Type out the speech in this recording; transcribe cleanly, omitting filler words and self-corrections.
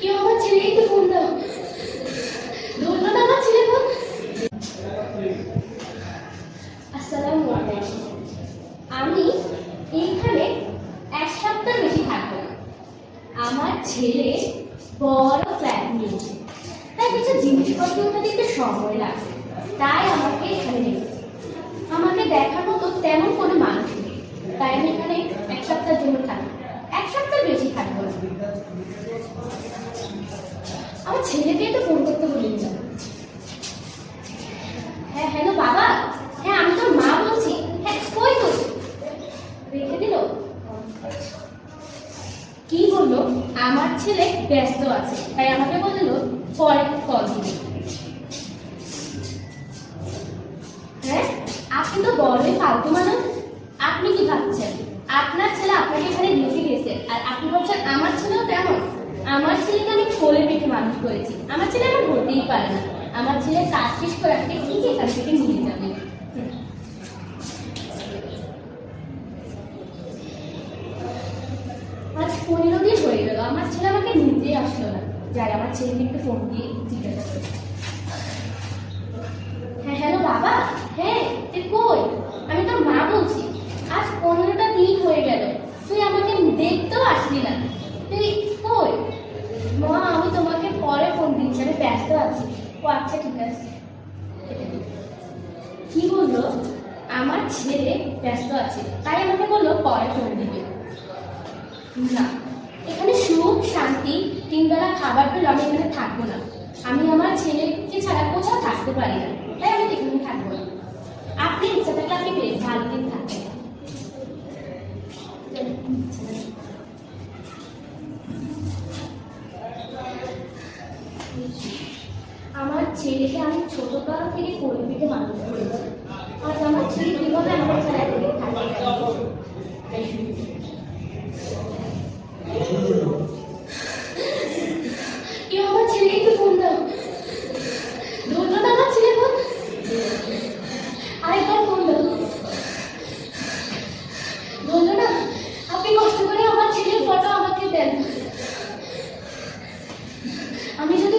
কেউ আমার ছেলেকে একটু ফোন দাও। ধরলো না আমার ছেলে ফোন। আসসালামু আলাইকুম। আমি এইখানে এক সপ্তাহ বেশি থাকবো না। আমার ছেলে বড় ফ্ল্যাট নিয়েছে, তাই কিছু জিনিসপত্র ওঠাতে একটু সময় লাগবে, তাই আমাকে এখানে রেখেছে। আমাকে দেখার মতো তেমন কোনো মানুষ নেই, তাই আমি এখানে এক সপ্তাহের জন্য থাকবো। এক সপ্তাহ বেশি থাকবো না। আমার ছেলেকে একটু ফোন করতে বলি। হ্যাঁ হ্যালো বাবা, হ্যাঁ আমি তোর মা বলছি। হ্যাঁ কই তো রেখে দিল। কি বললো? আমার ছেলে ব্যস্ত আছে, তাই আমাকে বললো পরে কল দিবে। হ্যাঁ আপনি তো বড়ই ফালতু মানুষ। আপনি কি ভাবছেন আপনার ছেলে আপনাকে এখানে রেখে গেছে, আর আপনি ভাবছেন আমার ছেলেও তেমন? আমার ছেলেকে আমি কোলে পিঠে মানুষ করেছি। আমার ছেলে আমার হতেই পারে না। আমার ছেলে কাজ শেষ করে আপনি ঠিক এখান থেকে নিয়ে যাবেন। আজ 15 দিন হয়ে গেল, আমার ছেলে আমাকে নিতেই আসলো না। যাই আমার ছেলেকে একটু ফোন দিয়ে জিজ্ঞাসা করি। হ্যাঁ হ্যালো বাবা, হ্যাঁ তুই কই? আমি তোর মা বলছি। আজ 15টা দিন হয়ে গেল, তুই আমাকে দেখতেও আসলি না। তুই কই? মা আমি তোমাকে পরে ফোন দিচ্ছি, আমি ব্যস্ত আছি। ও আচ্ছা ঠিক আছে। কি বললো? আমার ছেলে ব্যস্ত আছে, তাই আমাকে বললো পরে ফোন দিবে। না, এখানে সুখ শান্তি 3 বেলা খাবার পেলে আমি এখানে থাকবো না। আমি আমার ছেলেকে ছাড়া কোথাও থাকতে পারি না, তাই আমি এখানে থাকবো না। আপনি ইচ্ছা থাকলে আপনি বেশ ভালো দিন থাকবেন। আমার ছেলেকে আমি ছোটবেলা থেকে কোলে পিঠে মানুষ করেছি, আজ আমার ছেলে কিভাবে আমার ছাড়া এখানে থাকতে পারে? কেউ আমার ছেলেকে একটু ফোন দাও। ধরলো না আমার ছেলে ফোন। আরেকবার ফোন দাও। ধরলো না। আপনি কষ্ট করে আমার ছেলের ফটো আমাকে দেন। আমি যদি